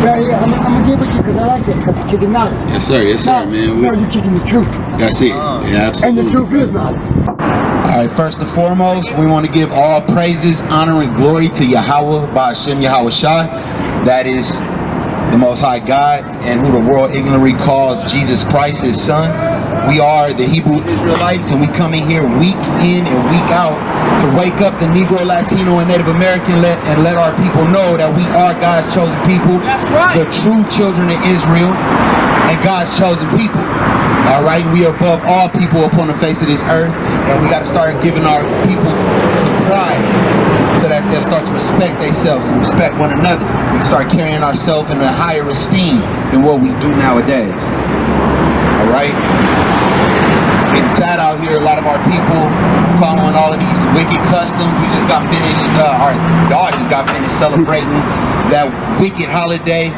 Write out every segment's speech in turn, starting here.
Yeah, I'm gonna give it to you because I like it, because you're kicking knowledge. Yes, sir, man. No, you're kicking the truth. That's it. Yeah, absolutely. And the truth is knowledge. All right, first and foremost, we want to give all praises, honor, and glory to Yahweh, Ba'ashem Yahweh Shai. That is the Most High God, and who the world ignorantly calls Jesus Christ, his son. We are the Hebrew Israelites, and we come in here week in and week out to wake up the Negro, Latino, and Native American and let our people know that we are God's chosen people. That's right. The true children of Israel and God's chosen people. All right, we are above all people upon the face of this earth, and we got to start giving our people some pride so that they'll start to respect themselves and respect one another. We start carrying ourselves in a higher esteem than what we do nowadays. All right, it's getting sad out here. A lot of our people following all of these wicked customs. We just got finished, our y'all just got finished celebrating that wicked holiday,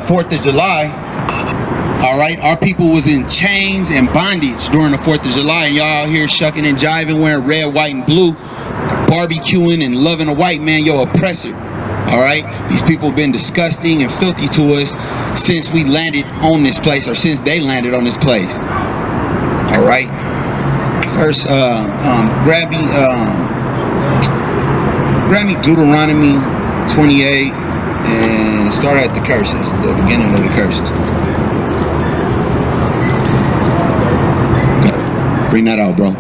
4th of July. All right, our people was in chains and bondage during the 4th of July, and y'all out here shucking and jiving, wearing red, white, and blue, barbecuing and loving a white man, your oppressor. All right, these people have been disgusting and filthy to us since we landed on this place, or since they landed on this place. All right, first, grab me Deuteronomy 28 and start at the curses, the beginning of the curses. Bring that out, bro.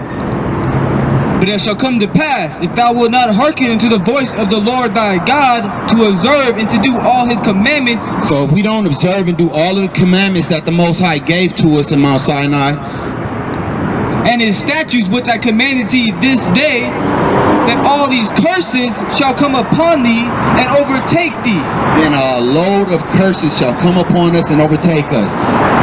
But it shall come to pass, if thou wilt not hearken unto the voice of the Lord thy God, to observe and to do all his commandments. So if we don't observe and do all of the commandments that the Most High gave to us in Mount Sinai, and his statutes which I commanded thee this day, that all these curses shall come upon thee and overtake thee. then a load of curses shall come upon us and overtake us.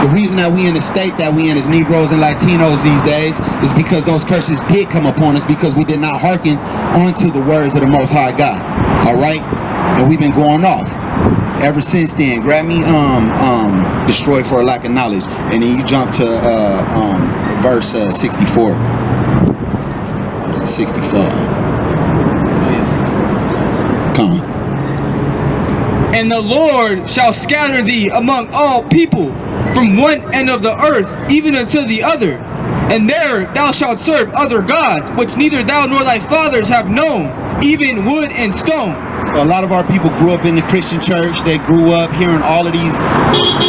The reason that we in the state that we in as Negroes and Latinos these days is because those curses did come upon us because we did not hearken onto the words of the Most High God. All right, and we've been going off ever since then. Grab me destroy for a lack of knowledge, and then you jump to verse 64. Verse 65. Come. And the Lord shall scatter thee among all people, from one end of the earth even unto the other. And there thou shalt serve other gods, which neither thou nor thy fathers have known, even wood and stone. So a lot of our people grew up in the Christian church. They grew up hearing all of these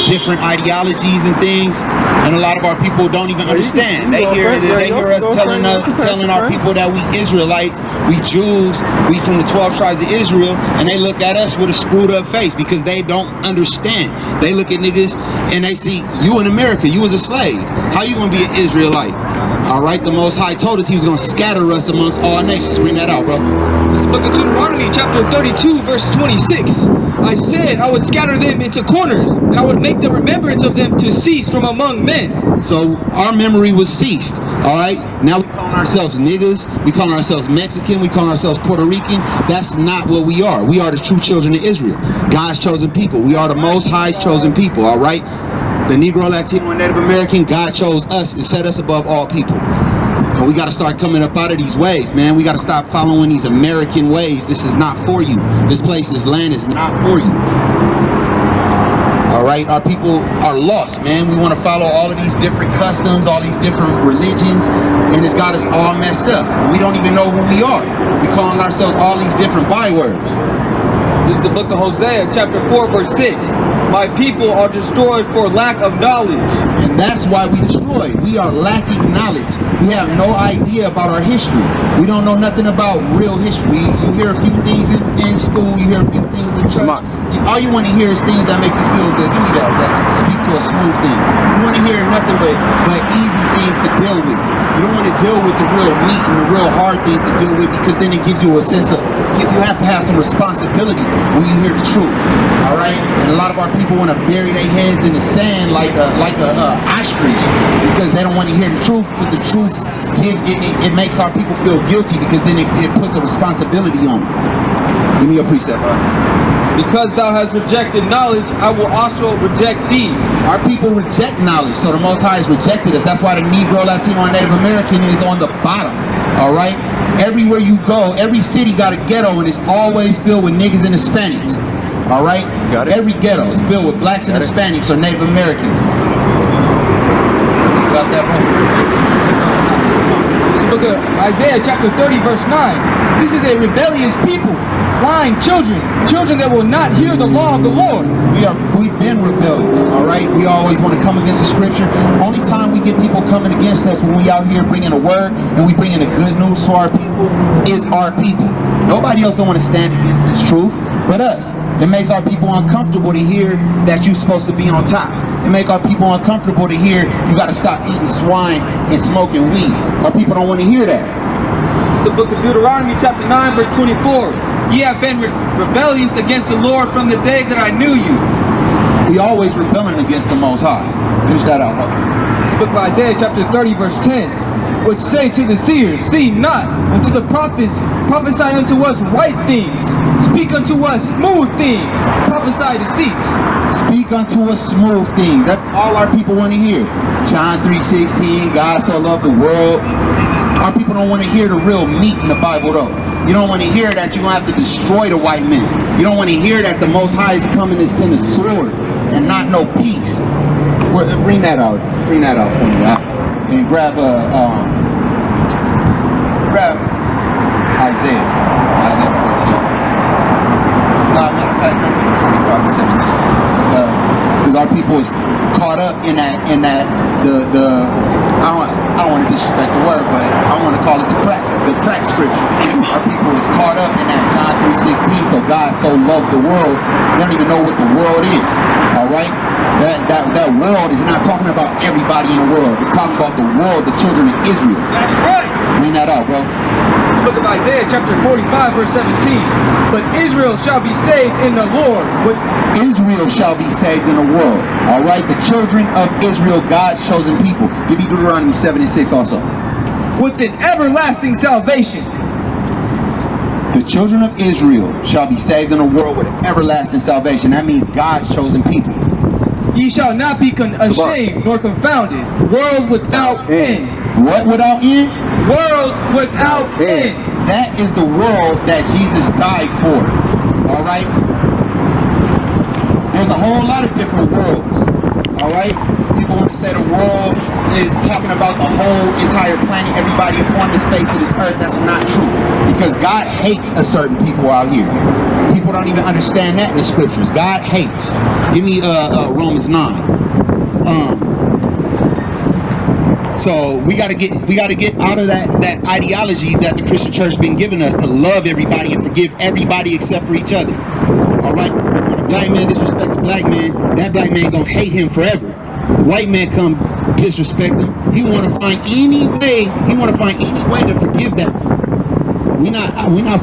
different ideologies and things, and a lot of our people don't even understand. They hear us telling our people that we Israelites, we Jews, we from the 12 tribes of Israel, and they look at us with a screwed up face because they don't understand. They look at niggas and they see you in America, you was a slave. How you gonna be an Israelite? All right, the Most High told us he was gonna scatter us amongst all nations. Bring that out, bro. This is the book of Deuteronomy, chapter 32, verse 26. I said I would scatter them into corners, and I would make the remembrance of them to cease from among men. So our memory was ceased. All right, now we calling ourselves niggas, we calling ourselves Mexican, we calling ourselves Puerto Rican. That's not what we are. We are the true children of Israel, God's chosen people. We are the Most High's chosen people. All right, the Negro, Latino, and Native American, God chose us and set us above all people. And we got to start coming up out of these ways, man. We got to stop following these American ways. This is not for you. This place, this land is not for you. All right, our people are lost, man. We want to follow all of these different customs, all these different religions, and it's got us all messed up. We don't even know who we are. We calling ourselves all these different bywords. This is the book of Hosea, chapter 4, verse 6. My people are destroyed for lack of knowledge. And that's why we destroy. We are lacking knowledge. We have no idea about our history. We don't know nothing about real history. You hear a few things in school, you hear a few things in church. All you want to hear is things that make you feel good. Give me that. Speak to a smooth thing. You want to hear nothing but easy things to deal with. You don't want to deal with the real meat and the real hard things to deal with, because then it gives you a sense of, you have to have some responsibility when you hear the truth. All right? And a lot of our people want to bury their heads in the sand like a ostrich, because they don't want to hear the truth, because the truth it makes our people feel guilty, because then it puts a responsibility on them. Give me your precept. Because thou hast rejected knowledge, I will also reject thee. Our people reject knowledge, so the Most High has rejected us. That's why the Negro, Latino, and Native American is on the bottom. All right? Everywhere you go, every city got a ghetto, and it's always filled with niggas and Hispanics. All right? Got it. Every ghetto is filled with blacks and Hispanics or Native Americans. You got that, bro? It's the book of Isaiah chapter 30 verse 9. This is a rebellious people, lying children that will not hear the law of the Lord. We've been rebellious, all right? We always want to come against the scripture. Only time we get people coming against us when we out here bringing a word and we bringing the good news to our people is our people. Nobody else don't want to stand against this truth but us. It makes our people uncomfortable to hear that you're supposed to be on top. It makes our people uncomfortable to hear you got to stop eating swine and smoking weed. Our people don't want to hear that. It's the book of Deuteronomy chapter 9 verse 24. Ye have been rebellious against the Lord from the day that I knew you. We always rebelling against the Most High. Finish that out, bro. It's the book of Isaiah chapter 30 verse 10. Which say to the seers, see not, and to the prophets, prophesy unto us right things, speak unto us smooth things, prophesy deceits. Speak unto us smooth things. That's all our people want to hear. John 3:16, God so loved the world. Our people don't want to hear the real meat in the Bible though. You don't want to hear that you're going to have to destroy the white man. You don't want to hear that the Most High is coming to send a sword and not no peace. Bring that out. Bring that out for me. And grab Isaiah 14. Matter of fact, 45 and 17. Because our people is caught up in that I don't want to disrespect the word, but I want to call it the crack scripture. Our people is caught up in that John 3:16. So God so loved the world, they don't even know what the world is. All right, that world is not talking about everybody in the world. It's talking about the world, the children of Israel. That's right. Bring that out, bro. It's the book of Isaiah chapter 45 verse 17. But Israel shall be saved in the Lord. Israel shall be saved in the world. All right, the children of Israel, God's chosen people. Give me Deuteronomy 7 and 6 also. With an everlasting salvation. The children of Israel shall be saved in the world with an everlasting salvation. That means God's chosen people. Ye shall not be ashamed nor confounded. World without end. What without end? World without end. That is the world that Jesus died for. All right? There's a whole lot of different worlds. All right? People want to say the world is talking about the whole entire planet, everybody upon this face of this earth. That's not true. Because God hates a certain people out here. People don't even understand that in the scriptures. God hates. Give me Romans 9. So we gotta get out of that ideology that the Christian church been giving us to love everybody and forgive everybody except for each other. All right, when a black man disrespect a black man, that black man gonna hate him forever. The white man come disrespect him, he wanna find any way to forgive that. We not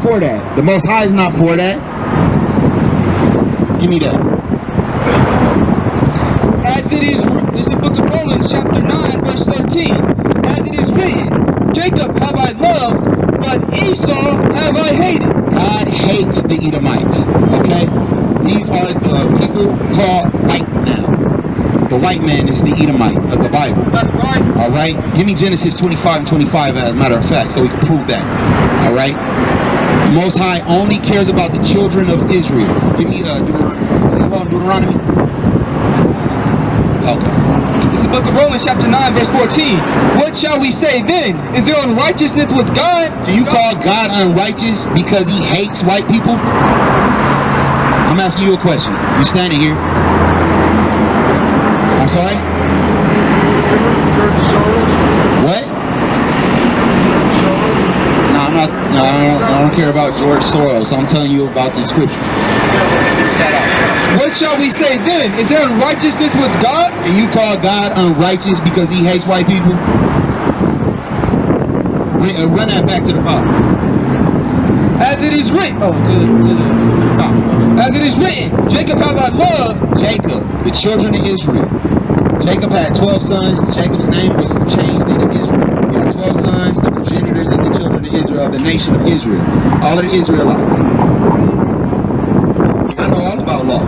for that. The Most High is not for that. Give me that. As it is, this is the book of Romans chapter 9 verse 13. As it is written, Jacob have I loved, but Esau have I hated. God hates the Edomites. Okay? These are the people called white now. The white man is the Edomite of the Bible. That's right. All right? Give me Genesis 25 and 25 as a matter of fact so we can prove that. All right? The Most High only cares about the children of Israel. Give me Deuteronomy. Okay. It's the book of Romans chapter 9 verse 14. What shall we say then? Is there unrighteousness with God? Do you call God unrighteous because he hates white people? I'm asking you a question. You standing here. I'm sorry? What? No, I'm not. No, I don't care about George Soros. I'm telling you about the scripture. What shall we say then? Is there unrighteousness with God? And you call God unrighteous because he hates white people? Run that back to the bottom. As it is written, to the top. As it is written, Jacob have I loved. Jacob, the children of Israel. Jacob had 12 sons. Jacob's name was changed into Israel. He had 12 sons, the progenitors of the children of Israel, of the nation of Israel. All of the Israelites. I know all about law.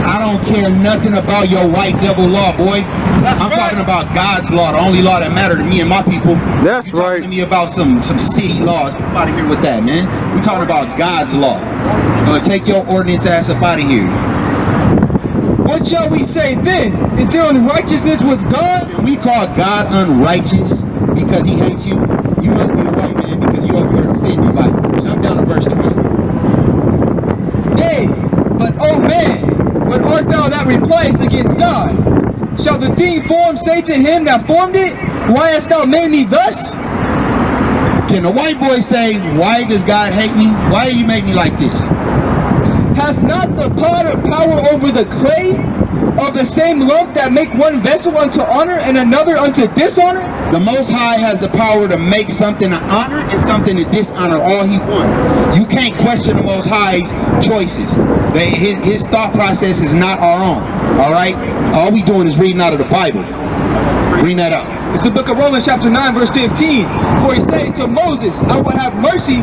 I don't care talking nothing about your white devil law, boy. I'm talking about God's law, the only law that matter to me and my people. That's you talking right. to me about some city laws. Get out of here with that, man. We talking about God's law. Take your ordinance ass up out of here. What shall we say then? Is there unrighteousness with God? Can we call God unrighteous because he hates you? You must be a white man because you over here offended by it. Jump down to verse 20. Nay, but O man, what art thou that repliest against God? Shall the thing formed say to him that formed it, why hast thou made me thus? Can a white boy say, why does God hate me? Why do you make me like this? Hath not the potter power over the clay of the same lump that make one vessel unto honor and another unto dishonor? The Most High has the power to make something to honor and something to dishonor all he wants. You can't question the Most High's choices. His thought process is not our own. All right? All we doing is reading out of the Bible. Bring that up. It's the book of Romans chapter 9 verse 15. For he said to Moses, I will have mercy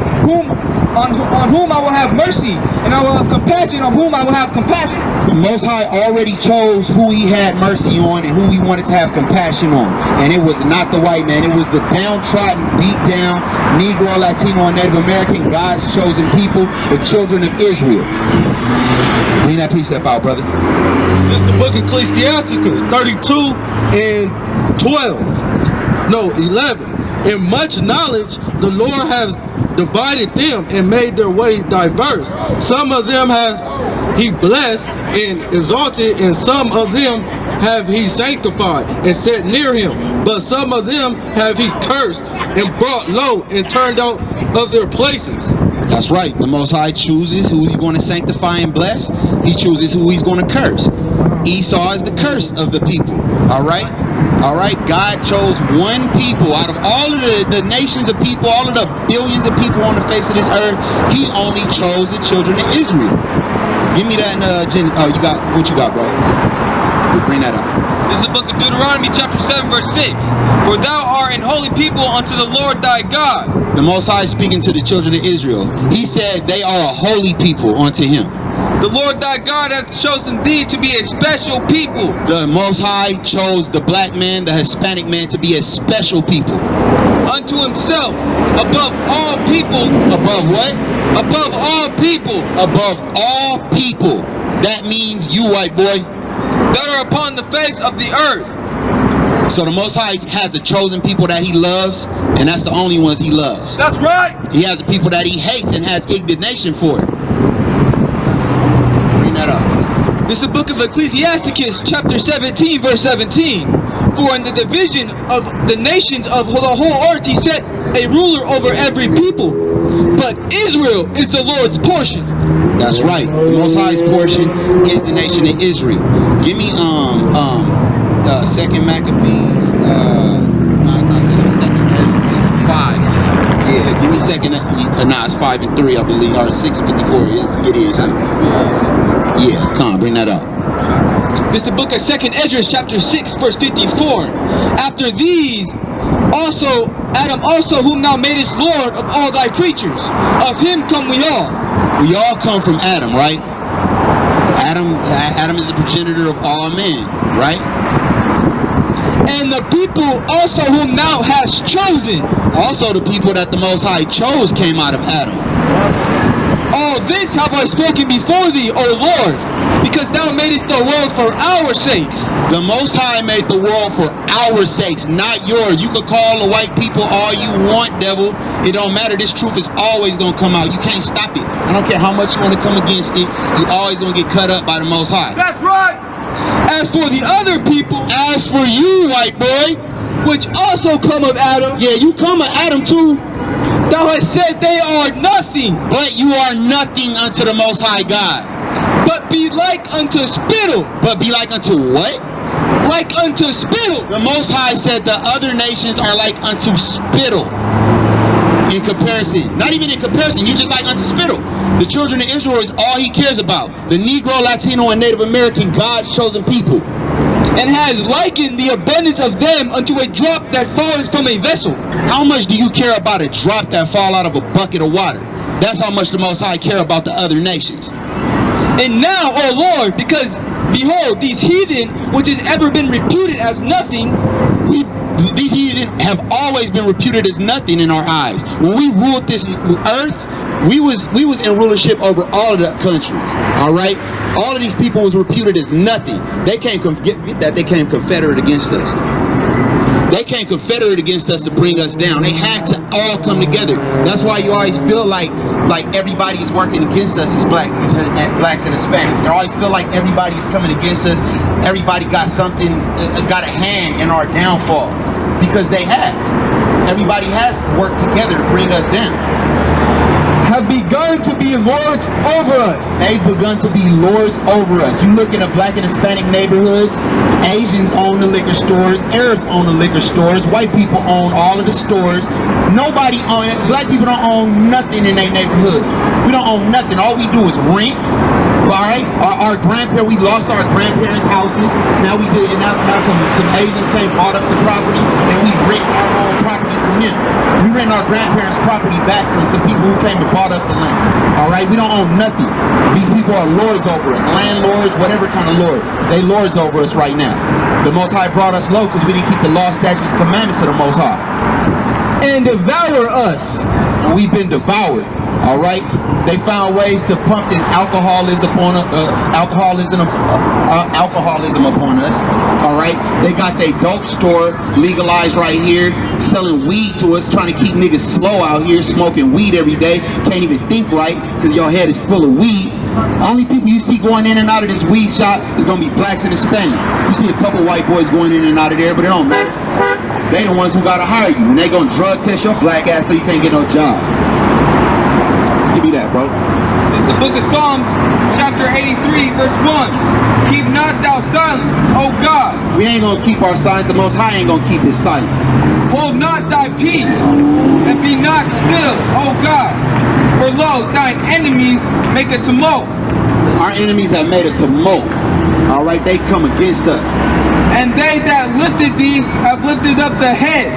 on whom I will have mercy, and I will have compassion on whom I will have compassion. The Most High already chose who he had mercy on and who he wanted to have compassion on. And it was not the white man. It was the downtrodden, beat down, Negro, Latino, and Native American, God's chosen people, the children of Israel. Bring that precept out, brother. It's the book of Ecclesiasticus 32 and 11. In much knowledge, the Lord has divided them and made their ways diverse. Some of them has he blessed and exalted, and some of them have he sanctified and set near him. But some of them have he cursed and brought low and turned out of their places. That's right. The Most High chooses who he's going to sanctify and bless. He chooses who he's going to curse. Esau is the curse of the people. All right? All right? God chose one people out of all of the nations of people, all of the billions of people on the face of this earth. He only chose the children of Israel. Give me that. You got what you got, bro? Bring that up. This is the book of Deuteronomy chapter 7 verse 6. For thou art an holy people unto the Lord thy God. The Most High is speaking to the children of Israel. He said they are a holy people unto him. The Lord thy God hath chosen thee to be a special people. The Most High chose the black man, the Hispanic man, to be a special people. Unto himself, above all people. Above what? Above all people. Above all people. That means you, white boy, that are upon the face of the earth. So the Most High has a chosen people that he loves, and that's the only ones he loves. That's right. He has a people that he hates and has indignation for it. Bring that up. This is the book of Ecclesiasticus chapter 17 verse 17. For in the division of the nations of the whole earth he set a ruler over every people. But Israel is the Lord's portion. That's right. The Most High's portion is the nation of Israel. Give me second Maccabees. No, it's not second. It's 5. Yeah, give me second. Nah, it's 5 and 3, I believe, or 6 and 54. It is. Yeah, come on, bring that up. This is the book of 2nd Esdras chapter 6 verse 54. After these also Adam also whom thou madest Lord of all thy creatures, of him come we all. We all come from Adam, right? Adam is the progenitor of all men, right? And the people also whom thou hast chosen. Also the people that the Most High chose came out of Adam. All this have I spoken before thee, O Lord, because thou madest the world for our sakes. The Most High made the world for our sakes, not yours. You could call the white people all you want, devil. It don't matter. This truth is always going to come out. You can't stop it. I don't care how much you want to come against it. You always going to get cut up by the Most High. That's right. As for the other people, as for you, white boy, which also come of Adam, yeah, you come of Adam too. Thou hast said they are nothing. But you are nothing unto the Most High God. But be like unto spittle. But be like unto what? Like unto spittle. The Most High said the other nations are like unto spittle. In comparison. Not even in comparison. You just like unto spittle. The children of Israel is all he cares about. The Negro, Latino, and Native American, God's chosen people. And has likened the abundance of them unto a drop that falls from a vessel. How much do you care about a drop that fall out of a bucket of water? That's how much the Most High care about the other nations. And now, O Lord, because Behold, these heathen, which has ever been reputed as nothing, These heathen have always been reputed as nothing in our eyes. When we ruled this earth, we was in rulership over all of the countries. All right, all of these people was reputed as nothing. They came they came confederate against us. They came confederate against us to bring us down. They had to all come together. That's why you always feel like everybody is working against us as blacks and Hispanics. They always feel like everybody's coming against us. Everybody got something, got a hand in our downfall, because they have. Everybody has worked together to bring us down. have begun to be lords over us. They've begun to be lords over us. You look in the black and Hispanic neighborhoods, Asians own the liquor stores, Arabs own the liquor stores, white people own all of the stores. Nobody own it. Black people don't own nothing in their neighborhoods. We don't own nothing. All we do is rent. Alright? Our grandparents, we lost our grandparents' houses. Now we did, and now some Asians came, bought up the property, and we rent our own property from them. We rent our grandparents' property back from some people who came and bought up the land. Alright? We don't own nothing. These people are lords over us. Landlords, whatever kind of lords. They lords over us right now. The Most High brought us low because we didn't keep the law, statutes, commandments of the Most High. And devour us. And we've been devoured. Alright? They found ways to pump this alcoholism upon us. Alright? They got their dope store legalized right here, selling weed to us, trying to keep niggas slow out here, smoking weed every day. Can't even think right because your head is full of weed. Only people you see going in and out of this weed shop is gonna be blacks and Hispanics. You see a couple white boys going in and out of there, but it don't matter. They the ones who gotta hire you, and they gonna drug test your black ass so you can't get no job. Give me that, bro. This is the book of Psalms, chapter 83, verse 1. Keep not thou silence, O God. We ain't gonna keep our silence. The Most High ain't gonna keep his silence. Hold not thy peace, and be not still, O God. For lo, thine enemies make a tumult. Our enemies have made a tumult. Alright, they come against us. And they that lifted thee have lifted up the head.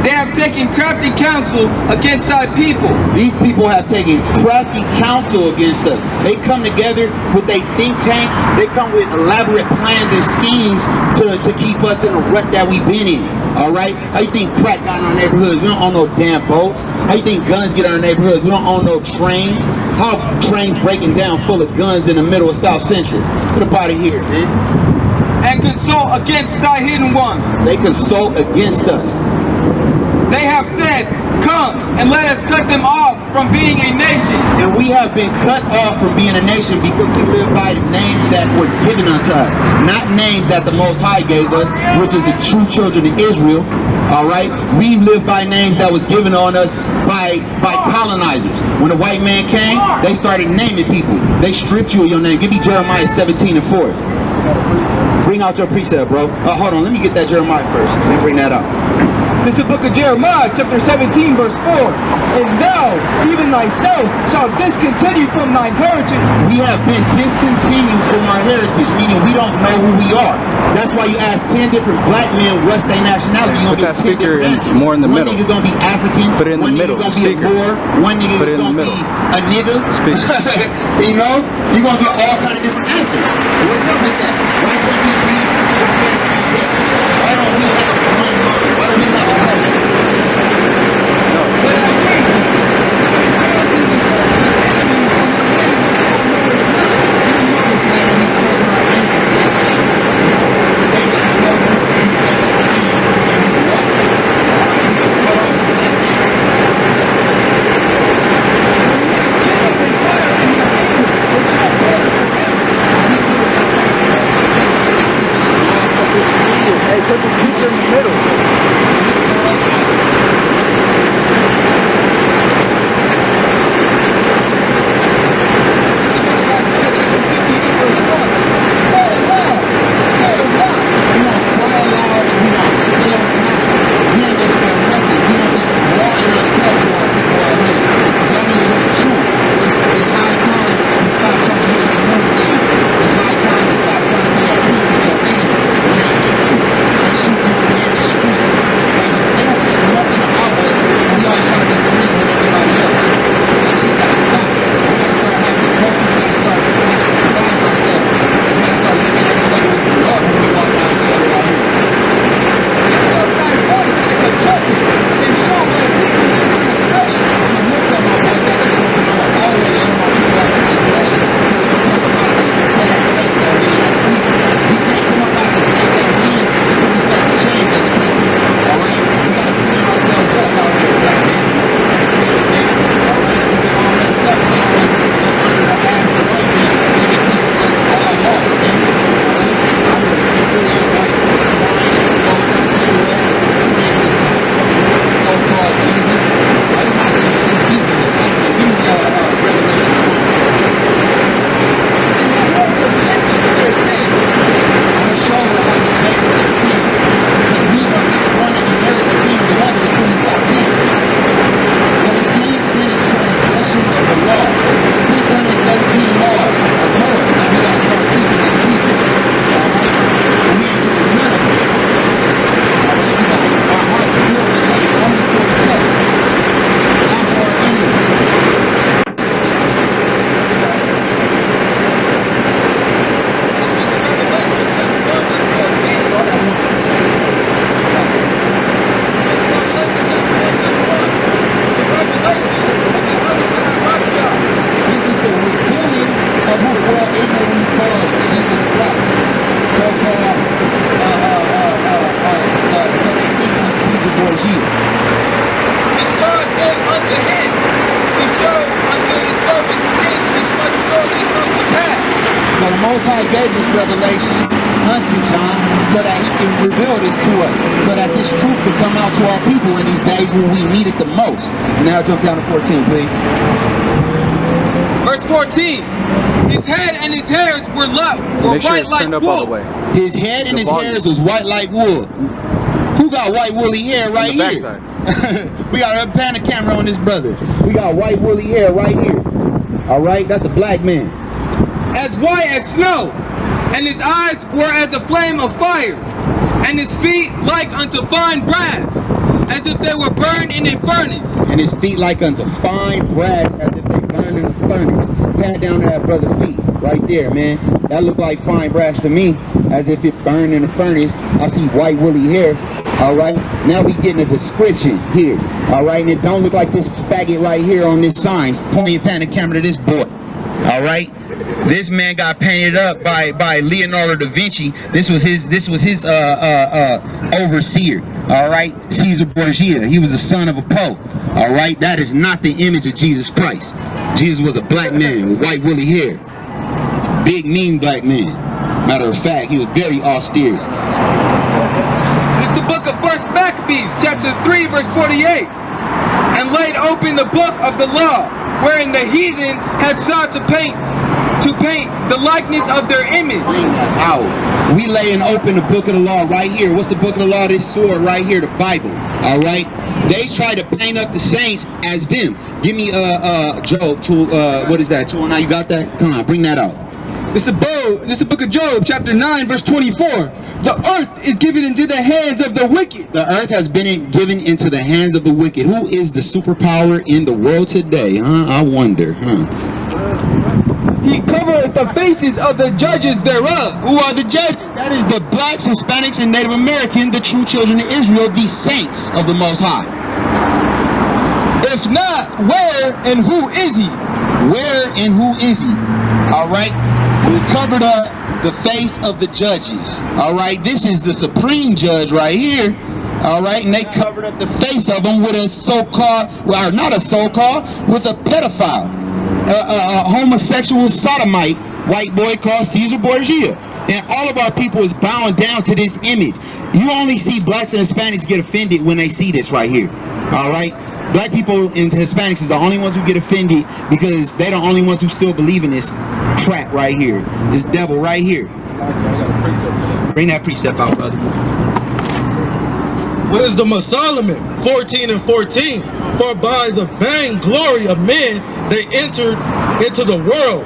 They have taken crafty counsel against thy people. These people have taken crafty counsel against us. They come together with their think tanks. They come with elaborate plans and schemes to keep us in the rut that we've been in. Alright? How you think crack got in our neighborhoods? We don't own no damn boats. How you think guns get in our neighborhoods? We don't own no trains. How trains breaking down full of guns in the middle of South Central? Get up out of here, man. And consult against thy hidden ones. They consult against us. They have said, come and let us cut them off from being a nation. And we have been cut off from being a nation because we live by the names that were given unto us, not names that the Most High gave us, which is the true children of Israel. All right, we live by names that was given on us by colonizers. When the white man came, they started naming people. They stripped you of your name. Give me Jeremiah 17:4. Bring out your precept, bro. Hold on, let me get that Jeremiah first. Let me bring that out. This is the book of Jeremiah, chapter 17, verse 4. And thou, even thyself, shalt discontinue from thine heritage. We have been discontinued from our heritage, meaning we don't know who we are. That's why you ask 10 different black men what's their nationality. Put that speaker more in the middle. One nigga gonna be African. Put it in the middle. One nigga gonna be a Moor. One nigga is gonna be a nigga. You know, you're gonna get all kind of different answers. What's up with that? Why can't we be? Why don't we have one mother? Why don't we have a culture? But I think Hey, put the speaker in the middle. Shoot you, Borgia. Which God gave unto him to show unto his servants things which must surely come to pass. So the Most High gave this revelation unto John so that he can reveal this to us, so that this truth could come out to our people in these days when we need it the most. Now jump down to 14, please. Verse 14. His head and his hairs were Make sure white it's like turned up all the wool. way. His head and The his volume. hairs was white like wool. Who got white woolly hair right On the here? backside. We got a pan the camera on this brother. We got white woolly hair right here. All right, that's a black man. As white as snow, and his eyes were as a flame of fire, and his feet like unto fine brass, as if they were burned in a furnace. And his feet like unto fine brass, as if they burned in a furnace. Pat down to that brother's feet right there, man. That look like fine brass to me, as if it burned in a furnace. I see white woolly hair. All right, now we getting a description here. All right, and it don't look like this faggot right here on this sign. Point your pan the camera to this boy. All right, this man got painted up by Leonardo da Vinci. This was his overseer. All right, Caesar Borgia. He was the son of a pope. All right, that is not the image of Jesus Christ. Jesus was a black man with white woolly hair. Big, mean black man. Matter of fact, he was very austere. This is the book of 1 Maccabees, chapter 3, verse 48. And laid open the book of the law, wherein the heathen had sought to paint the likeness of their image. Bring that out. We laying open the book of the law right here. What's the book of the law? This sword right here, the Bible. All right. They try to paint up the saints as them. Give me Job. What is that? 209. You got that? Come on, bring that out. This is the book of Job, chapter 9, verse 24. The earth is given into the hands of the wicked. The earth has been given into the hands of the wicked. Who is the superpower in the world today? I wonder. He covereth the faces of the judges thereof. Who are the judges? That is the blacks, Hispanics, and Native American, the true children of Israel, the saints of the Most High. If not, where and who is he? Where and who is he? All right. We covered up the face of the judges. All right. This is the supreme judge right here. All right. And they covered up the face of him with a so-called, well, not a so-called, with a pedophile, a homosexual sodomite white boy called Caesar Borgia. And all of our people is bowing down to this image. You only see blacks and Hispanics get offended when they see this right here. All right. Black people and Hispanics is the only ones who get offended because they're the only ones who still believe in this crap right here. This devil right here. Bring that precept out, brother. Wisdom of Solomon 14 and 14. For by the vainglory of men they entered into the world.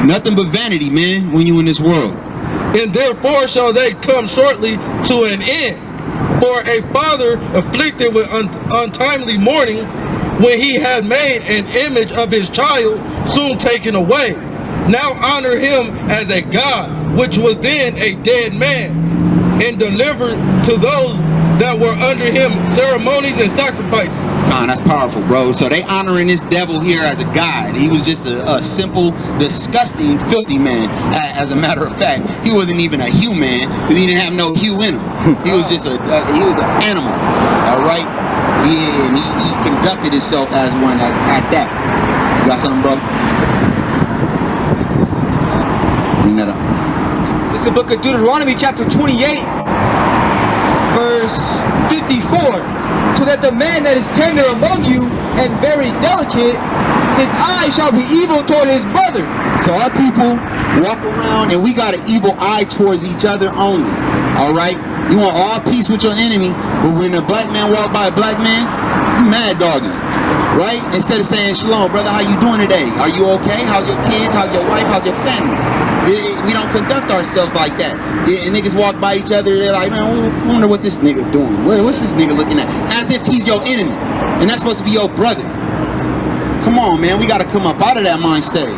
Nothing but vanity, man, when you in this world. And therefore shall they come shortly to an end. For a father afflicted with untimely mourning, when he had made an image of his child, soon taken away. Now honor him as a god, which was then a dead man, and delivered to those that were under him ceremonies and sacrifices. That's powerful, bro. So they honoring this devil here as a god. He was just a simple, disgusting, filthy man. As a matter of fact, he wasn't even a human because he didn't have no hue in him. He was just he was an animal. All right. And he conducted himself as one at that. You got something, bro? Bring that up. This is the book of Deuteronomy, chapter 28, verse 54. So that the man that is tender among you and very delicate, his eye shall be evil toward his brother. So our people walk around and we got an evil eye towards each other only. All right. You want all peace with your enemy, but when a black man walk by a black man, you mad dogging, right? Instead of saying, "Shalom, brother, how you doing today? Are you okay? How's your kids? How's your wife? How's your family?" We don't conduct ourselves like that. And niggas walk by each other, they're like, "Man, I wonder what this nigga doing. What's this nigga looking at?" As if he's your enemy, and that's supposed to be your brother. Come on, man, we gotta come up out of that mind state.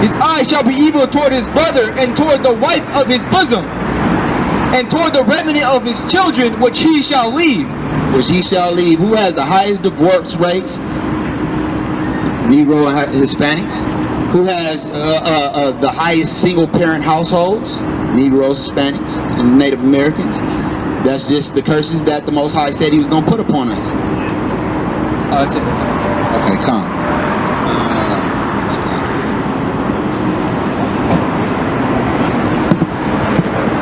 His eye shall be evil toward his brother, and toward the wife of his bosom, and toward the remnant of his children, which he shall leave. Which he shall leave. Who has the highest divorce rates? Negro and Hispanics. Who has the highest single parent households? Negroes, Hispanics, and Native Americans. That's just the curses that the Most High said He was going to put upon us. Oh, that's it. Okay, calm.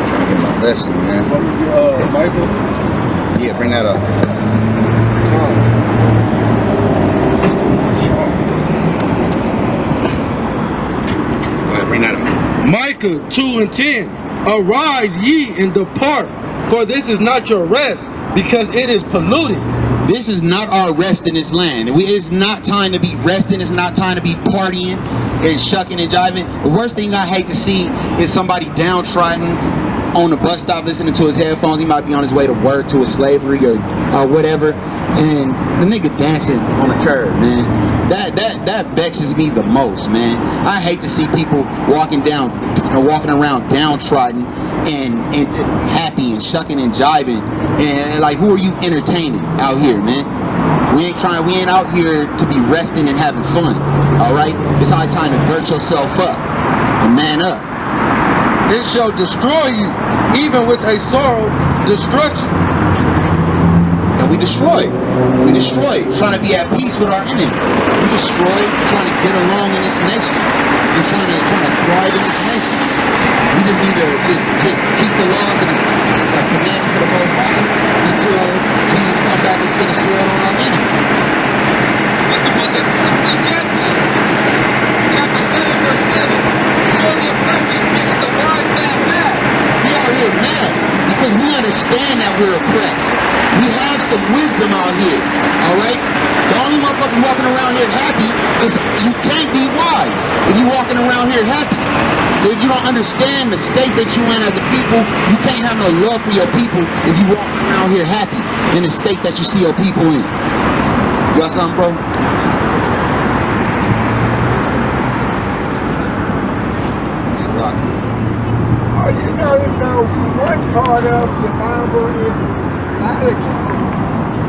Trying to get my lesson, man. What was your Michael? Yeah, bring that up. Go ahead, bring that up. Micah 2:10. Arise ye and depart, for this is not your rest, because it is polluted. This is not our rest in this land. It's not time to be resting. It's not time to be partying and shucking and jiving. The worst thing I hate to see is somebody downtrodden on the bus stop listening to his headphones. He might be on his way to work, to his slavery or whatever, and the nigga dancing on the curb, man. That vexes me the most, man. I hate to see people walking around downtrodden and just happy and shucking and jiving, and like, who are you entertaining out here, man? We ain't out here to be resting and having fun. All right, it's high time to gird yourself up and man up. It shall destroy you, even with a sorrow destruction. And we destroy, trying to be at peace with our enemies. We destroy, trying to get along in this nation, and trying to thrive in this nation. We just need to just keep the laws and the commandments of the Most High until Jesus comes back and send a sword on our enemies. What's the book of Ecclesiastes? Chapter 7, verse 7. Surely oppression maketh the wise man mad. We are here mad because we understand that we're oppressed. We have some wisdom out here, all right? The only motherfuckers walking around here happy is you can't be wise if you walking around here happy. If you don't understand the state that you in as a people, you can't have no love for your people if you walking around here happy in the state that you see your people in. You got something, bro? Oh, you notice though, one part of the Bible is Malachi,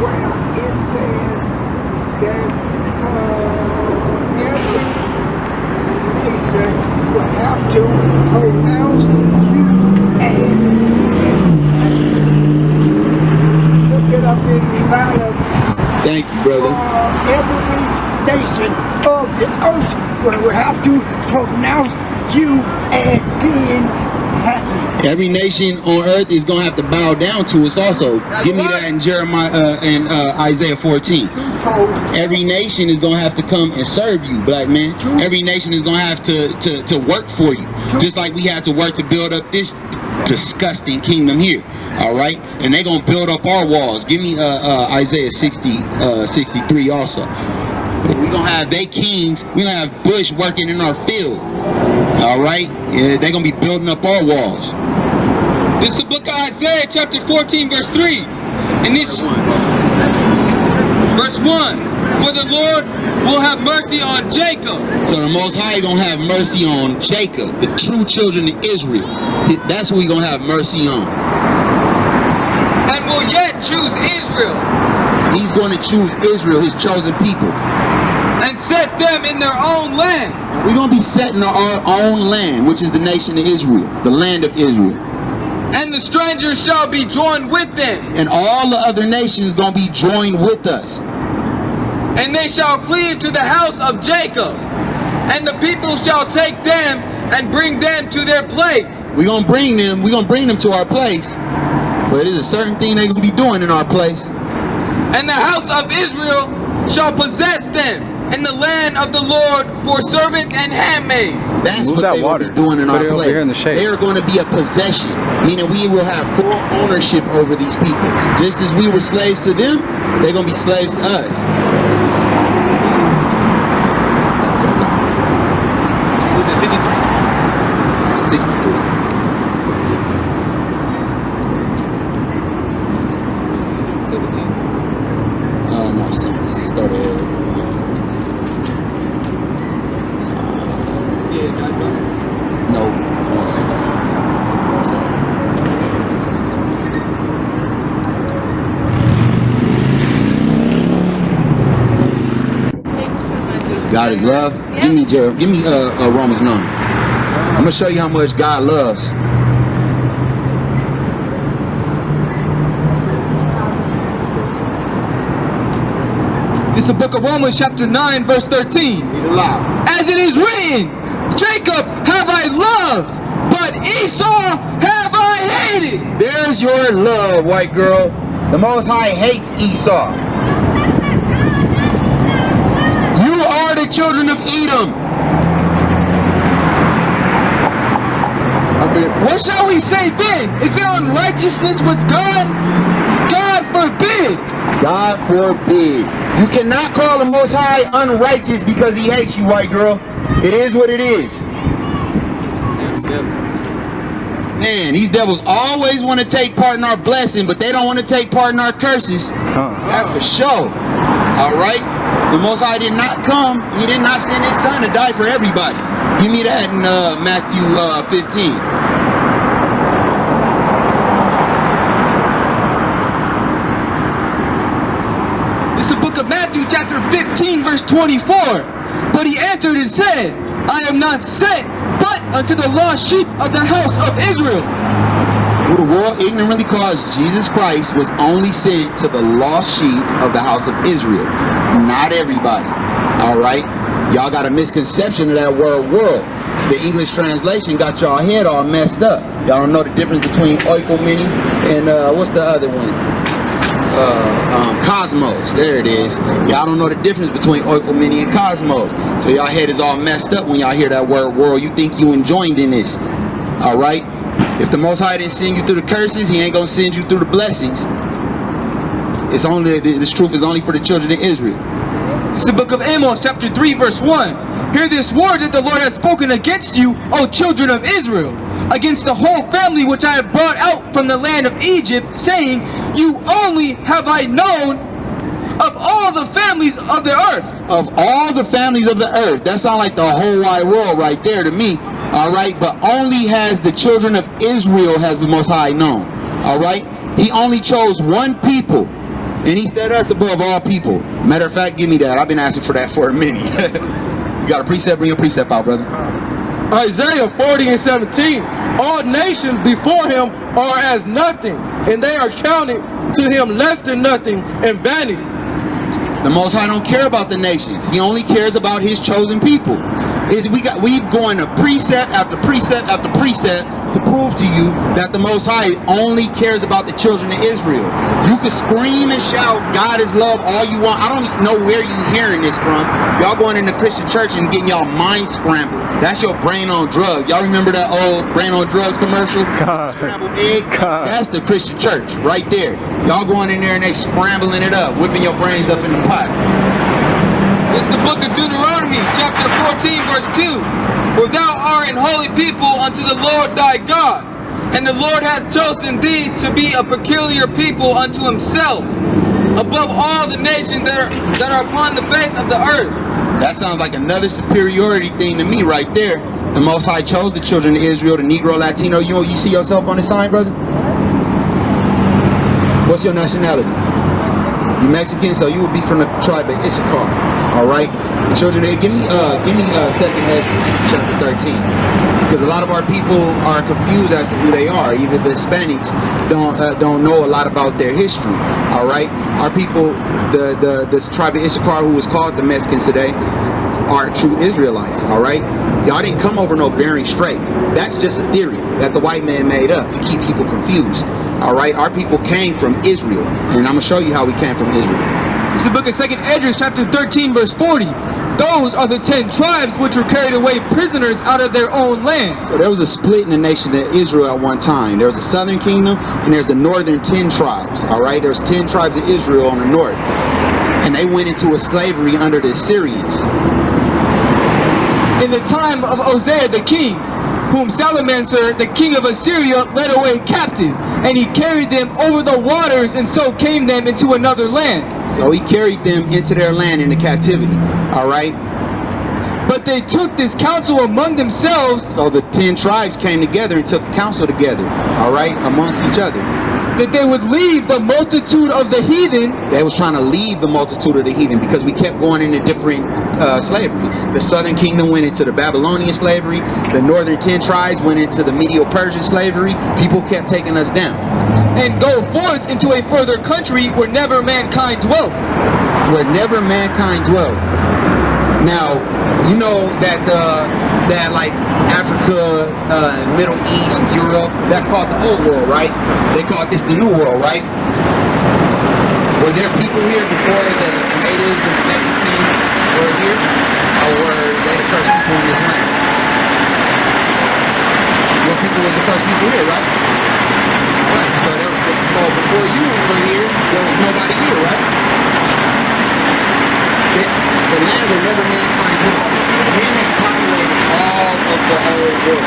where it says that every nation will have to pronounce you as look it up in Malachi. Thank you, brother. Every nation of the earth will have to pronounce you as being happy. Every nation on earth is going to have to bow down to us also. Give me that in Jeremiah and Isaiah 14. Every nation is going to have to come and serve you, black man. Every nation is going to have to work for you. Just like we had to work to build up this disgusting kingdom here. All right? And they're going to build up our walls. Give me Isaiah 63 also. We're going to have they kings. We're going to have Bush working in our field. All right? Yeah, they're going to be building up our walls. This is the book of Isaiah, chapter 14, verse 3. And this, verse 1. For the Lord will have mercy on Jacob. So the Most High going to have mercy on Jacob, the true children of Israel. That's who He's going to have mercy on. And will yet choose Israel. He's going to choose Israel, His chosen people. And set them in their own land. We're going to be set in our own land, which is the nation of Israel, the land of Israel. And the strangers shall be joined with them. And all the other nations going to be joined with us. And they shall cleave to the house of Jacob. And the people shall take them and bring them to their place. We're going to bring them to our place. But there's a certain thing they're going to be doing in our place. And the house of Israel shall possess them in the land of the Lord for servants and handmaids. That's what they're going to be doing in our place. They are going to be a possession, meaning we will have full ownership over these people. Just as we were slaves to them, they're going to be slaves to us. Was it 53? 63. No, something started. No, 116. God is love. Give me Romans 9. I'm gonna show you how much God loves. This is the book of Romans chapter 9 verse 13. Read aloud. As it is written, Jacob have I loved, but Esau have I hated. There's your love, white girl. The Most High hates Esau. You are the children of Edom. What shall we say then? Is there unrighteousness with God? God forbid. God forbid. You cannot call the Most High unrighteous because he hates you, white girl. It is what it is. Man, these devils always want to take part in our blessing, but they don't want to take part in our curses. That's for sure. All right? The Most High did not come. He did not send his son to die for everybody. Give me that in Matthew 15. It's the book of Matthew chapter 15 verse 24. But he answered and said, I am not sent but unto the lost sheep of the house of Israel. Who the world ignorantly calls Jesus Christ was only sent to the lost sheep of the house of Israel. Not everybody. All right? Y'all got a misconception of that word world. The English translation got y'all head all messed up. Y'all don't know the difference between oikomene and what's the other one? Cosmos. There it is. Y'all don't know the difference between oikomene and cosmos. So y'all head is all messed up when y'all hear that word world. You think you enjoined in this. All right? If the Most High didn't send you through the curses, he ain't gonna send you through the blessings. It's only, this truth is only for the children of Israel. It's the book of Amos chapter 3 verse 1. Hear this word that the Lord has spoken against you, O children of Israel, against the whole family which I have brought out from the land of Egypt, saying, you only have I known of all the families of the earth. Of all the families of the earth. That sounds like the whole wide world right there to me. All right, but only has the children of Israel has the Most High known. All right, he only chose one people, and he set us above all people. Matter of fact, give me that. I've been asking for that for a minute. You got a precept? Bring your precept out, brother. Isaiah 40 and 17. All nations before him are as nothing, and they are counted to him less than nothing and vanity. The Most High don't care about the nations. He only cares about his chosen people. We've going to precept after precept after precept to prove to you that the Most High only cares about the children of Israel. You can scream and shout, God is love, all you want. I don't know where you hearing this from. Y'all going in the Christian church and getting y'all mind scrambled. That's your brain on drugs. Y'all remember that old brain on drugs commercial? Scrambled egg? That's the Christian church right there. Y'all going in there and they scrambling it up, whipping your brains up in the pot. It's the book of Deuteronomy, chapter 14, verse 2. For thou art an holy people unto the Lord thy God, and the Lord hath chosen thee to be a peculiar people unto himself, above all the nations that are upon the face of the earth. That sounds like another superiority thing to me right there. The Most High chose the children of Israel, the Negro, Latino. You see yourself on the sign, brother? What's your nationality? You Mexican, so you would be from the tribe of Issachar. All right, the children. Give me 2nd Ezra, chapter 13, because a lot of our people are confused as to who they are. Even the Hispanics don't know a lot about their history. All right, our people, this tribe of Issachar, who is called the Mexicans today, are true Israelites. All right, y'all didn't come over no Bering Strait. That's just a theory that the white man made up to keep people confused. All right, our people came from Israel, and I'm gonna show you how we came from Israel. This is the book of 2nd Esdras, chapter 13, verse 40. Those are the 10 tribes which were carried away prisoners out of their own land. So there was a split in the nation of Israel at one time. There was the southern kingdom, and there's the northern 10 tribes. All right, there's 10 tribes of Israel on the north, and they went into a slavery under the Assyrians. In the time of Hosea the king, whom Salmanasar, the king of Assyria, led away captive, and he carried them over the waters, and so came them into another land. So he carried them into their land into captivity. All right. But they took this counsel among themselves. So the 10 tribes came together and took counsel together. All right, amongst each other. That they would leave the multitude of the heathen. They was trying to leave the multitude of the heathen because we kept going into different slaveries. The southern kingdom went into the Babylonian slavery. The northern 10 tribes went into the Medo-Persian slavery. People kept taking us down. And go forth into a further country where never mankind dwelt. Where never mankind dwelt. Now, you know that like Africa, Middle East, Europe, that's called the old world, right? They call this the new world, right? Were there people here before the natives and the Mexicans were here? Or were they the first people in this land? Your people was the first people here, right? Right. So before you were here, there was nobody here, right? The land where never mankind dwelt. Men had populated all of the whole world.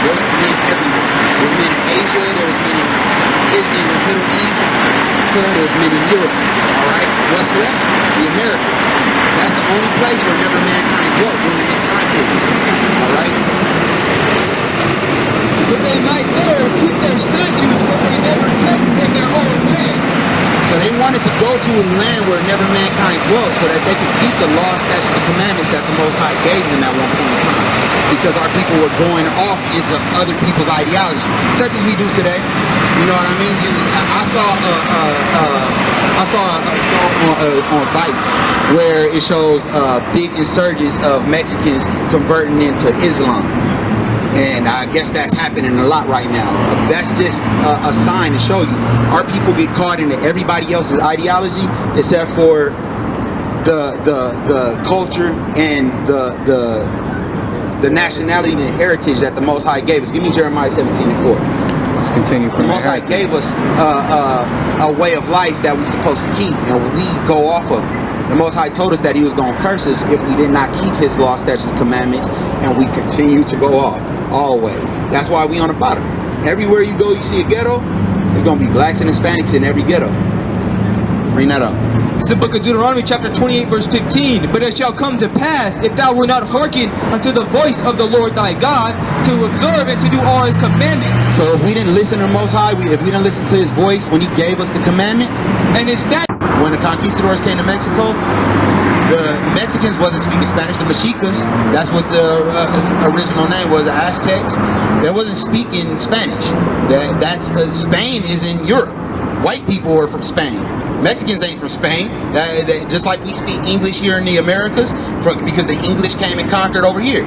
There's men everywhere. There's men in Asia, there's men in the Middle East, there's men in Europe. Alright? What's left? The Americas. That's the only place where never mankind dwelt during this time period. Alright? But they might there keep their statutes that they never kept in their own land. So they wanted to go to a land where never mankind dwelt so that they could keep the law, statutes, and commandments that the Most High gave them at one point in time. Because our people were going off into other people's ideology, such as we do today. You know what I mean? I saw on Vice where it shows big insurgents of Mexicans converting into Islam. And I guess that's happening a lot right now. That's just a sign to show you. Our people get caught into everybody else's ideology except for the culture and the nationality and the heritage that the Most High gave us. Give me Jeremiah 17:4. Let's continue from The Most High gave us a way of life that we're supposed to keep, and we go off of. The Most High told us that He was going to curse us if we did not keep His law, statutes, commandments, and we continue to go off, always. That's why we on the bottom. Everywhere you go, you see a ghetto, there's going to be blacks and Hispanics in every ghetto. Bring that up. It's the book of Deuteronomy chapter 28 verse 15. But it shall come to pass, if thou wilt not hearken unto the voice of the Lord thy God, to observe and to do all His commandments. So if we didn't listen to the Most High, if we didn't listen to His voice when He gave us the commandments, and His statutes. When the conquistadors came to Mexico, the Mexicans wasn't speaking Spanish. The Mexicas, that's what the original name was, the Aztecs, they wasn't speaking Spanish. Spain is in Europe. White people are from Spain. Mexicans ain't from Spain. Just like we speak English here in the Americas, because the English came and conquered over here.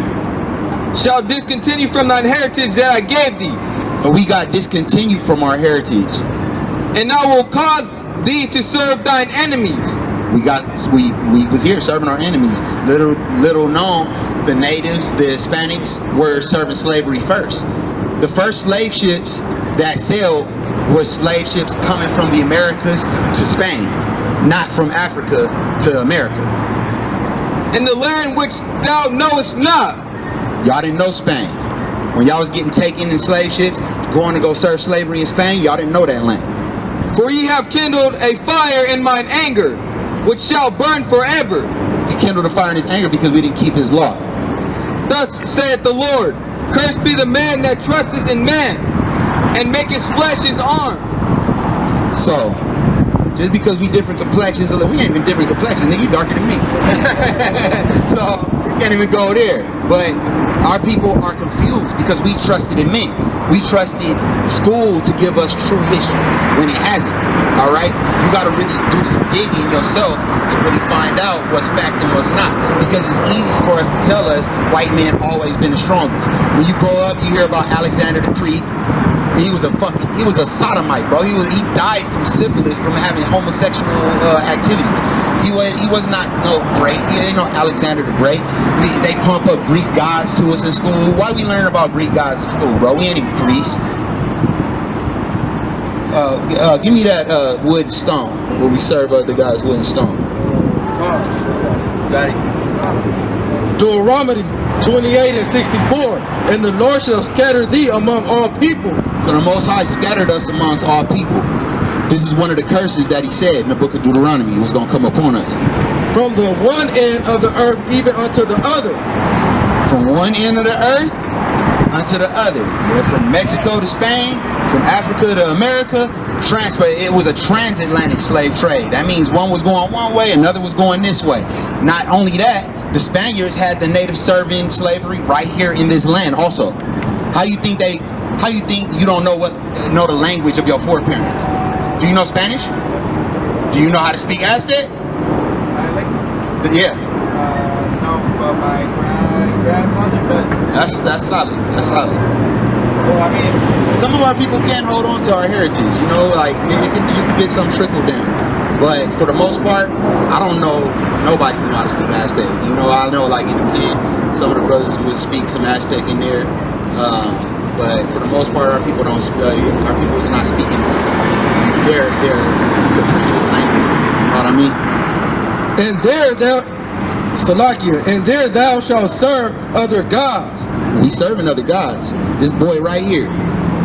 Shall discontinue from thine heritage that I gave thee. So we got discontinued from our heritage. And I will cause thee to serve thine enemies. We was here serving our enemies. Little known, the natives, the Hispanics were serving slavery first. The first slave ships that sailed were slave ships coming from the Americas to Spain, not from Africa to America. In the land which thou knowest not. Y'all didn't know Spain. When y'all was getting taken in slave ships, going to go serve slavery in Spain, y'all didn't know that land. For ye have kindled a fire in mine anger, which shall burn forever. He kindled a fire in His anger because we didn't keep His law. Thus saith the Lord, cursed be the man that trusteth in man, and maketh flesh his arm. So, just because we different complexions, we ain't even different complexions, nigga, you darker than me. So, we can't even go there. But our people are confused because we trusted in men. We trusted school to give us true history when it hasn't. Alright? You gotta really do some digging yourself to really find out what's fact and what's not. Because it's easy for us to tell us white men always been the strongest. When you grow up, you hear about Alexander the Great. He was a sodomite, bro. He died from syphilis from having homosexual activities. He was not no great. He ain't no Alexander the Great. They pump up Greek gods to us in school. Why we learn about Greek gods in school, bro? We ain't in Greece. Give me that wood and stone where we serve other guys wood and stone. Got it. Deuteronomy 28 and 64. And the Lord shall scatter thee among all people. So the Most High scattered us amongst all people. This is one of the curses that He said in the book of Deuteronomy was going to come upon us. From the one end of the earth even unto the other. From one end of the earth unto the other. And from Mexico to Spain, from Africa to America, it was a transatlantic slave trade. That means one was going one way, another was going this way. Not only that, the Spaniards had the native serving slavery right here in this land also. How you think you don't know the language of your foreparents? Do you know Spanish? Do you know how to speak Aztec? Yeah. No, but my grandmother does. That's solid. That's solid. Well, I mean, Some of our people can't hold on to our heritage. You know, like you can get some trickle down. But for the most part, I don't know. Nobody know how to speak Aztec. You know, I know like in the pen, some of the brothers would speak some Aztec in there. But for the most part, our people don't. Our people is not speaking their the primitive language. You know what I mean? And there thou, Salakia, and there thou shalt serve other gods. We serving other gods. This boy right here,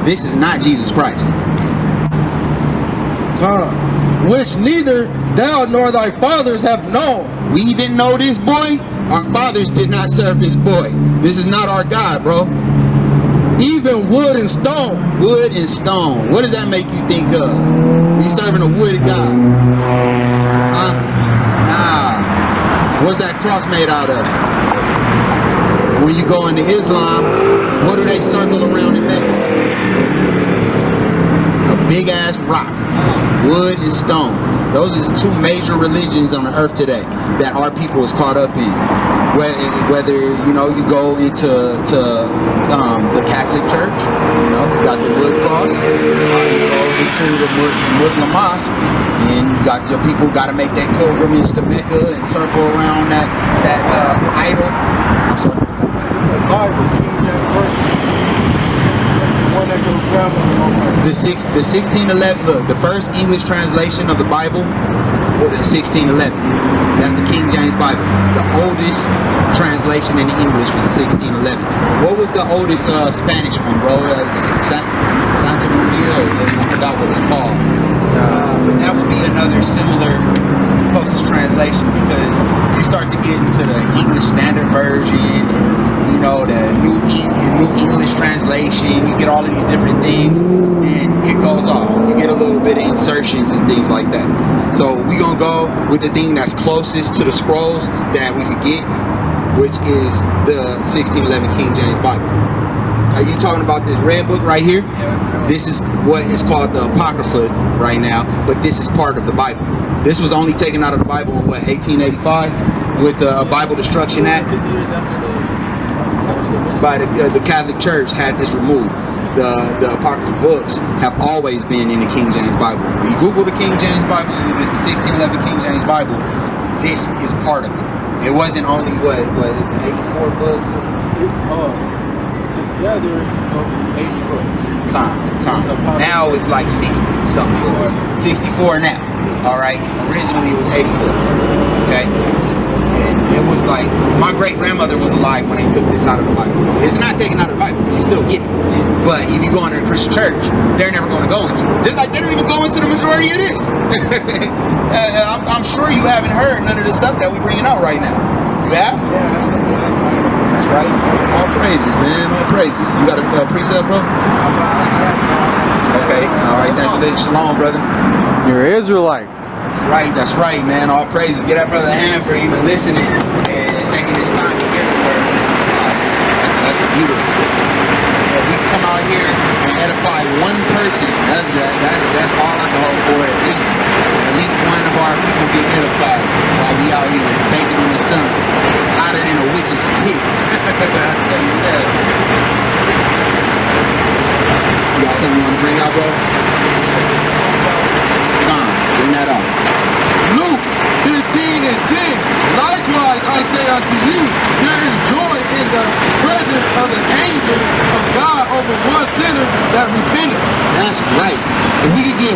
this is not Jesus Christ. Which neither thou nor thy fathers have known. We didn't know this boy. Our fathers did not serve this boy. This is not our God, bro. Even wood and stone. Wood and stone. What does that make you think of? We serving a wood God. Nah. What's that cross made out of? When you go into Islam, what do they circle around in Mecca? A big ass rock. Wood and stone. Those are two major religions on the earth today that our people is caught up in. Whether you know you go into the Catholic Church, you know you got the wood cross. You go into the Muslim mosque, and you got your people got to make that pilgrimage to Mecca and circle around that idol. I'm sorry. the Bible, King James Version. One that goes around The 1611. Look, the first English translation of the Bible was in 1611. That's the King James Bible. The oldest translation in English was 1611. What was the oldest Spanish one, bro? Santa Maria. I forgot what it's called. But that would be another similar closest translation, because you start to get into the English Standard Version, and, you know, the New English translation. You get all of these different things, and it goes off. You get a little bit of insertions and things like that. So we gonna go with the thing that's closest to the scrolls that we could get, which is the 1611 King James Bible. Are you talking about this red book right here? This is what is called the Apocrypha right now, but this is part of the Bible. This was only taken out of the Bible in what, 1885, with the Bible Destruction Act. 50 years after By the Catholic Church had this removed. The Apocrypha books have always been in the King James Bible. When you Google the King James Bible, the 1611 King James Bible, this is part of it. It wasn't only what is it, 84 books? together, 80 books. Now it's like 60 something books. 64 now. All right. Originally it was 80 books. Okay. And it was like, my great grandmother was alive when they took this out of the Bible. It's not taken out of the Bible, you still get it. But if you go into a Christian church, they're never going to go into it. Just like they don't even go into the majority of this. I'm sure you haven't heard none of the stuff that we're bringing out right now. You have? Yeah. That's right. All praises, man. All praises. You got a precept, bro? Okay. All right. Thank you. Shalom, brother. You're an Israelite. That's right, man. All praises. Get that brother a hand for even listening and taking this time to hear the word. That's beautiful. Yeah, we come out here and edify one person. That's all I can hope for, at least. At least one of our people get edified while we out here baking in the sun, hotter than a witch's tit. I tell you that. You got something you want to bring out, bro? Bring that out. Luke 15 and 10. Likewise I say unto you, there is joy in the presence of the angel of God over one sinner that repenteth. That's right. If we could get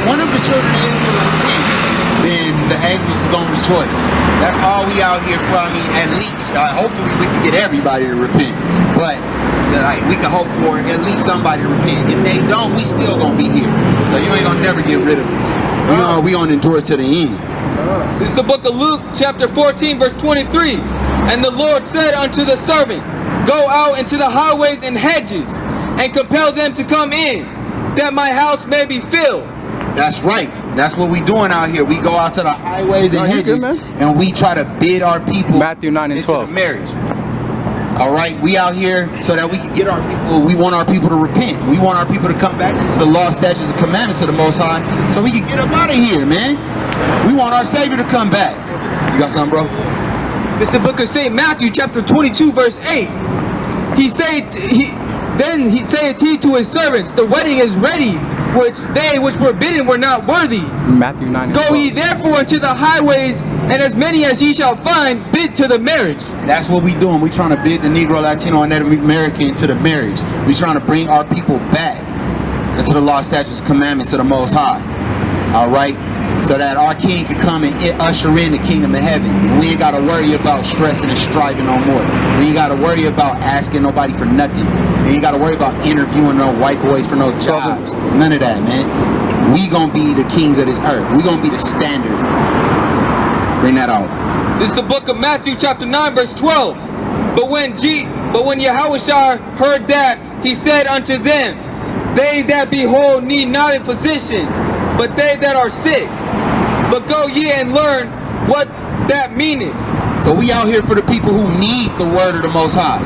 one of the children of Israel to repent, then the angels is going to rejoice. That's all we out here for. I mean, at least. Hopefully we can get everybody to repent. But we can hope for at least somebody to repent. If they don't, we still going to be here. So you ain't going to never get rid of us. We going to endure to the end. This is the book of Luke, chapter 14, verse 23. And the Lord said unto the servant, Go out into the highways and hedges, and compel them to come in, that my house may be filled. That's right. That's what we doing out here. We go out to the highways and No, you good, hedges, man. and we try to bid our people Matthew 9 and into 12. the marriage. All right, we out here so that we can get our people. We want our people to repent. We want our people to come back into the law, statutes, and commandments of the Most High, so we can get up out of here, man. We want our Savior to come back. You got something, bro? This is the book of St. Matthew, chapter 22, verse 8. Then he saith he to his servants, the wedding is ready, which they which were bidden were not worthy. Matthew 9 and 12. Go ye therefore into the highways, and as many as ye shall find, bid to the marriage. That's what we doing. We trying to bid the Negro, Latino, and Native American to the marriage. We trying to bring our people back into the law, statutes, commandments of the Most High. All right, so that our King can come and usher in the kingdom of heaven. And we ain't got to worry about stressing and striving no more. We ain't got to worry about asking nobody for nothing. We ain't got to worry about interviewing no white boys for no jobs. None of that, man. We gonna be the kings of this earth. We gonna be the standard. Bring that out. This is the book of Matthew, chapter 9, verse 12. But when Yahushua heard that, he said unto them, they that be whole need not a physician, but they that are sick. But go ye and learn what that meaneth. So we out here for the people who need the word of the Most High.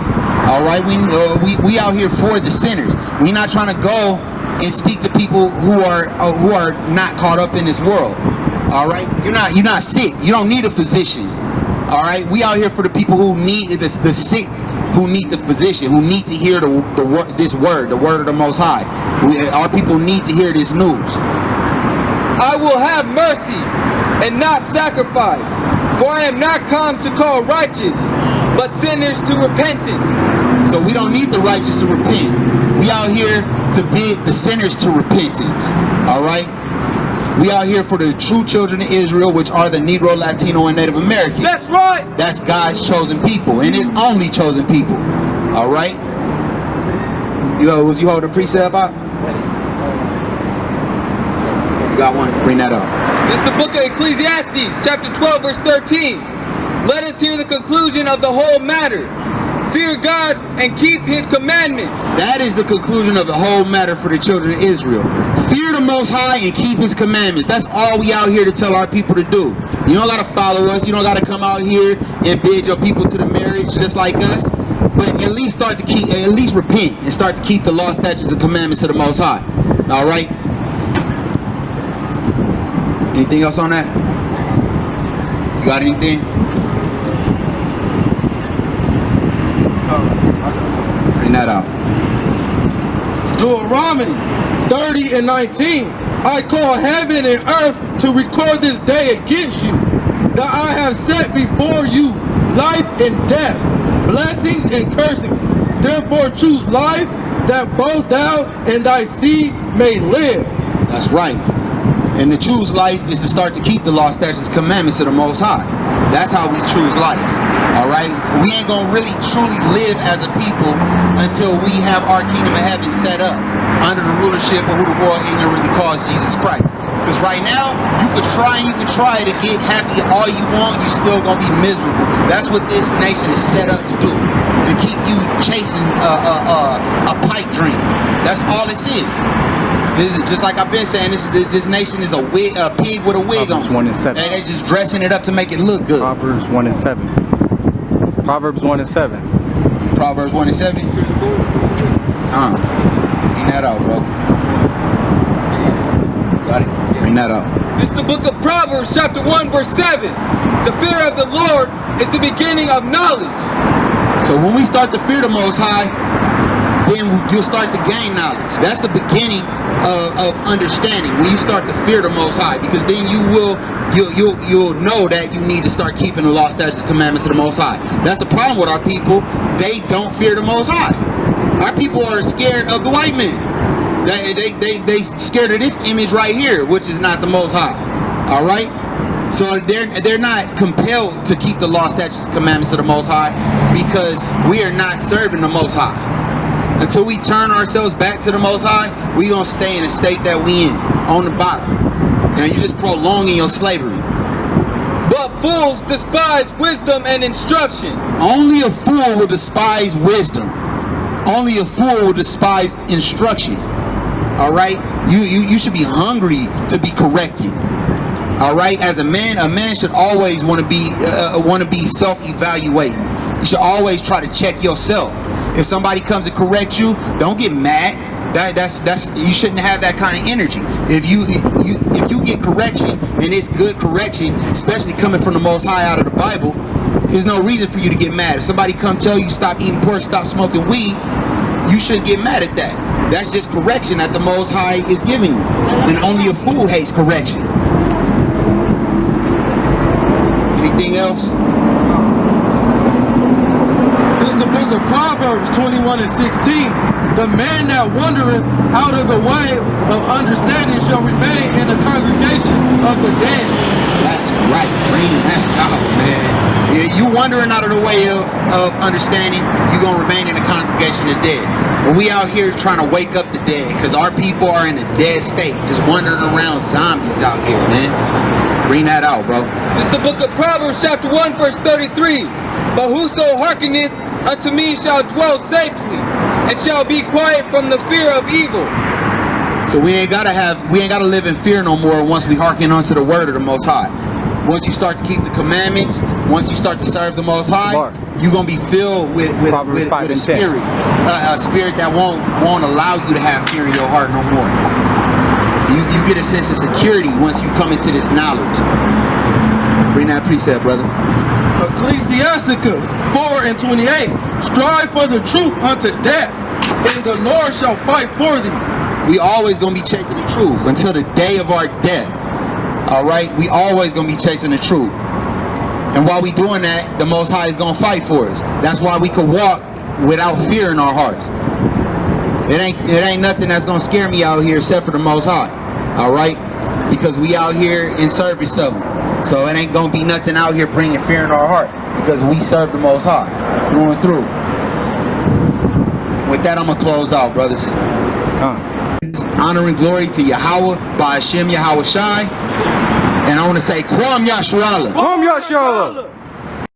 All right, we out here for the sinners. We not trying to go and speak to people who are not caught up in this world. All right, you're not sick. You don't need a physician. All right, we out here for the people who need the sick, who need the physician, who need to hear this word, the word of the Most High. Our people need to hear this news. I will have mercy and not sacrifice, for I am not come to call righteous, but sinners to repentance. So we don't need the righteous to repent. We out here to bid the sinners to repentance. All right? We out here for the true children of Israel, which are the Negro, Latino, and Native American. That's right. That's God's chosen people, and His only chosen people. All right? Was you hold a precept out? You got one? Bring that up. This is the book of Ecclesiastes, chapter 12, verse 13. Let us hear the conclusion of the whole matter. Fear God and keep His commandments. That is the conclusion of the whole matter for the children of Israel. Fear the Most High and keep His commandments. That's all we out here to tell our people to do. You don't got to follow us. You don't got to come out here and bid your people to the marriage just like us. But at least repent and start to keep the law, statutes, and commandments of the Most High. All right? Anything else on that? You got anything? Bring that out. Deuteronomy 30 and 19. I call heaven and earth to record this day against you, that I have set before you life and death, blessings and cursing. Therefore choose life, that both thou and thy seed may live. That's right. And to choose life is to start to keep the law, statutes, commandments of the Most High. That's how we choose life. All right? We ain't going to really truly live as a people until we have our kingdom of heaven set up under the rulership of who the world ignorantly calls Jesus Christ. Because right now, you can try to get happy all you want, you're still going to be miserable. That's what this nation is set up to do. To keep you chasing a pipe dream. That's all this is. This is just like I've been saying. This nation is a pig with a wig on. Proverbs 1 and 7. They're just dressing it up to make it look good. Proverbs 1 and 7. Proverbs 1 and 7. Proverbs 1 and 7. Bring that out, bro. Got it. Bring that out. This is the book of Proverbs, chapter 1, verse 7. The fear of the Lord is the beginning of knowledge. So when we start to fear the Most High, then you'll start to gain knowledge. That's the beginning of understanding, when you start to fear the Most High, because then you'll know that you need to start keeping the law, statutes, commandments of the Most High. That's the problem with our people. They don't fear the Most High. Our people are scared of the white man. They scared of this image right here, which is not the Most High. All right. So they're not compelled to keep the law, statutes, commandments of the Most High, because we are not serving the Most High. Until we turn ourselves back to the Most High, we gonna stay in the state that we in, on the bottom. And you're just prolonging your slavery. But fools despise wisdom and instruction. Only a fool will despise wisdom. Only a fool will despise instruction. All right, you should be hungry to be corrected. All right, as a man should always want to be self-evaluating. You should always try to check yourself. If somebody comes to correct you, don't get mad. That's you shouldn't have that kind of energy. If you get correction and it's good correction, especially coming from the Most High out of the Bible, there's no reason for you to get mad. If somebody come tell you stop eating pork, stop smoking weed, you shouldn't get mad at that. That's just correction that the Most High is giving you. And only a fool hates correction. Anything else? This is the book of Proverbs 21 and 16. The man that wandereth out of the way of understanding shall remain in the congregation of the dead. That's right. Bring that out, man. Yeah, you wandering out of the way of understanding, you're going to remain in the congregation of the dead. But we out here trying to wake up the dead because our people are in a dead state, just wandering around zombies out here, man. Bring that out, bro. This is the book of Proverbs chapter 1 verse 33. But whoso hearkeneth unto me shall dwell safely, and shall be quiet from the fear of evil. So we ain't gotta live in fear no more once we hearken unto the word of the Most High. Once you start to keep the commandments, once you start to serve the Most High, you're gonna be filled with a spirit, a spirit that won't allow you to have fear in your heart no more. You get a sense of security once you come into this knowledge. Bring that precept, brother. Ecclesiasticus 4 and 28. Strive for the truth unto death, and the Lord shall fight for thee. We always gonna be chasing the truth until the day of our death. All right, we always gonna be chasing the truth, and while we doing that, the Most High is gonna fight for us. That's why we could walk without fear in our hearts. It ain't nothing that's gonna scare me out here except for the Most High. All right, because we out here in service of Him. So it ain't gonna be nothing out here bringing fear in our heart because we serve the Most High through and through. With that, I'm gonna close out, brothers. Honor and glory to Yahweh by Hashem Yahweh Shai. And I want to say, Kwam Yasharallah. Kwam Yasharallah.